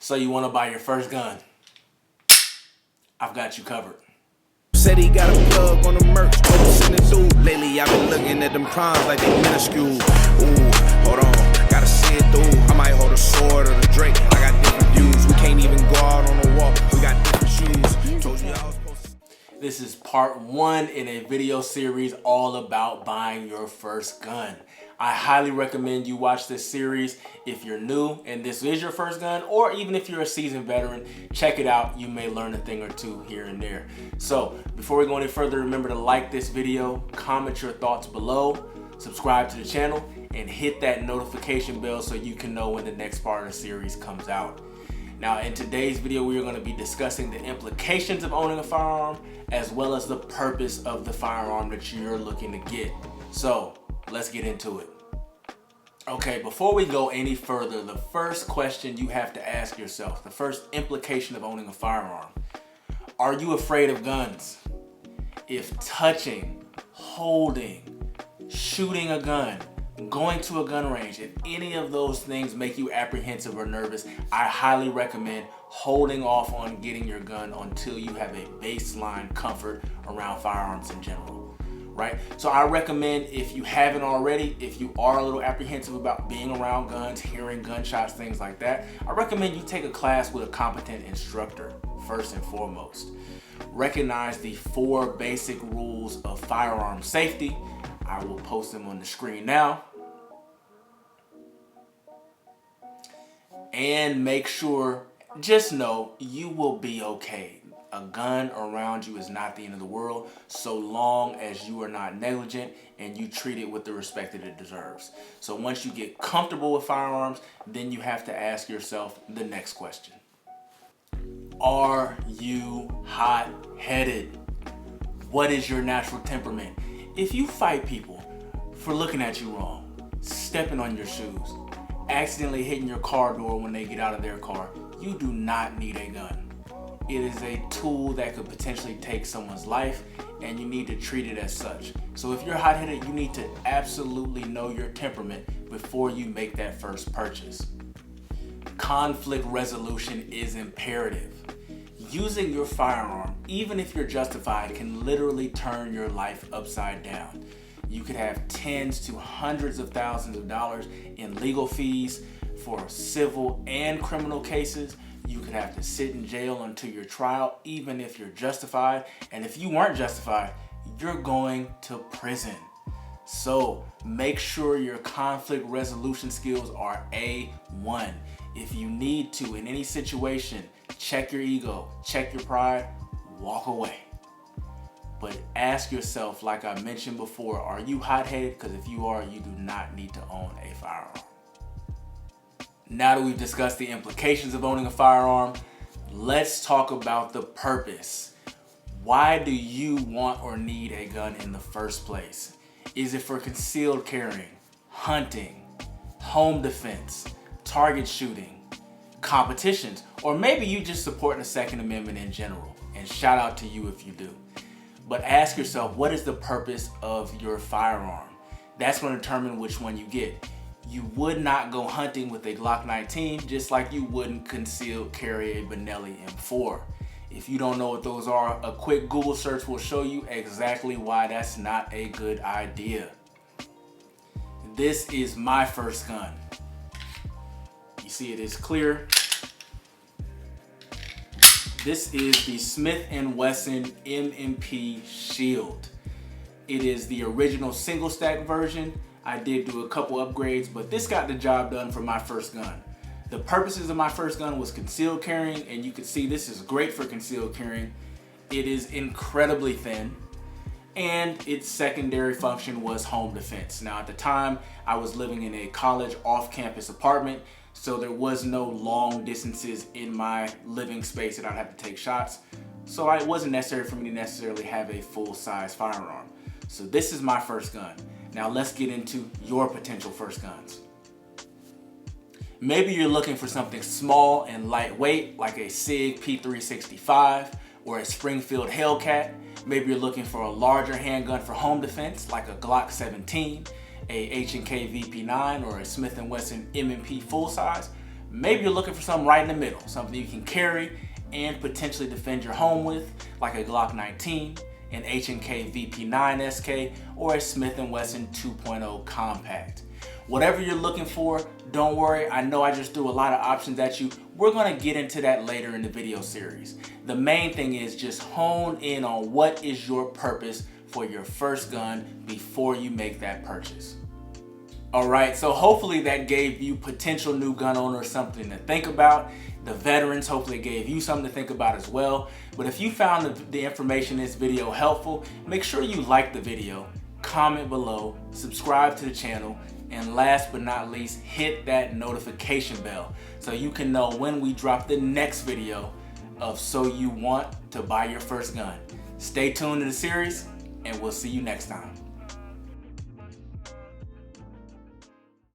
So you want to buy your first gun? I've got you covered. Said he got a plug on the merch, what we sending through. Lately I've been looking at them primes like they minuscule. Ooh, hold on, gotta see it through. I might hold a sword or the Drake, I got different views. We can't even go out on the walk, we got different shoes. Told you I was supposed to... This is part 1 in a video series all about buying your first gun. I highly recommend you watch this series if you're new and this is your first gun, or even if you're a seasoned veteran, check it out. You may learn a thing or two here and there. So before we go any further, remember to like this video, comment your thoughts below, subscribe to the channel, and hit that notification bell so you can know when the next part of the series comes out. Now, in today's video, we are going to be discussing the implications of owning a firearm, as well as the purpose of the firearm that you're looking to get. So let's get into it. Okay, before we go any further, the first question you have to ask yourself, the first implication of owning a firearm: are you afraid of guns? If touching, holding, shooting a gun, going to a gun range, if any of those things make you apprehensive or nervous, I highly recommend holding off on getting your gun until you have a baseline comfort around firearms in general. Right? So I recommend, if you haven't already, if you are a little apprehensive about being around guns, hearing gunshots, things like that, I recommend you take a class with a competent instructor first and foremost. Recognize the 4 basic rules of firearm safety. I will post them on the screen now. And make sure, just know you will be okay. A gun around you is not the end of the world, so long as you are not negligent and you treat it with the respect that it deserves. So once you get comfortable with firearms, then you have to ask yourself the next question: are you hot-headed? What is your natural temperament? If you fight people for looking at you wrong, stepping on your shoes, accidentally hitting your car door when they get out of their car, you do not need a gun. It is a tool that could potentially take someone's life, and you need to treat it as such. So if you're hot-headed, you need to absolutely know your temperament before you make that first purchase. Conflict resolution is imperative. Using your firearm, even if you're justified, can literally turn your life upside down. You could have tens to hundreds of thousands of dollars in legal fees for civil and criminal cases. You could have to sit in jail until your trial, even if you're justified. And if you weren't justified, you're going to prison. So make sure your conflict resolution skills are A1. If you need to, in any situation, check your ego, check your pride, walk away. But ask yourself, like I mentioned before, are you hot-headed? Because if you are, you do not need to own a firearm. Now that we've discussed the implications of owning a firearm, let's talk about the purpose. Why do you want or need a gun in the first place? Is it for concealed carrying, hunting, home defense, target shooting, competitions, or maybe you just supporting the Second Amendment in general? And shout out to you if you do. But ask yourself, what is the purpose of your firearm? That's going to determine which one you get. You would not go hunting with a Glock 19, just like you wouldn't conceal carry a Benelli M4. If you don't know what those are, a quick Google search will show you exactly why that's not a good idea. This is my first gun. You see it is clear. This is the Smith & Wesson M&P Shield. It is the original single stack version. I did do a couple upgrades, but this got the job done for my first gun. The purposes of my first gun was concealed carrying, and you can see this is great for concealed carrying. It is incredibly thin, and its secondary function was home defense. Now at the time, I was living in a college off-campus apartment, so there was no long distances in my living space that I'd have to take shots. So it wasn't necessary for me to necessarily have a full-size firearm. So this is my first gun. Now let's get into your potential first guns. Maybe you're looking for something small and lightweight, like a SIG P365 or a Springfield Hellcat. Maybe you're looking for a larger handgun for home defense, like a Glock 17, a H&K VP9, or a Smith & Wesson M&P full size. Maybe you're looking for something right in the middle, something you can carry and potentially defend your home with, like a Glock 19, an H&K VP9 SK, or a Smith & Wesson 2.0 compact. Whatever you're looking for, don't worry, I know I just threw a lot of options at you. We're gonna get into that later in the video series. The main thing is just hone in on what is your purpose for your first gun before you make that purchase. Alright, so hopefully that gave you potential new gun owners something to think about. The veterans, hopefully it gave you something to think about as well. But if you found the information in this video helpful, make sure you like the video, comment below, subscribe to the channel, and last but not least, hit that notification bell so you can know when we drop the next video of So You Want to Buy Your First Gun. Stay tuned to the series, and we'll see you next time.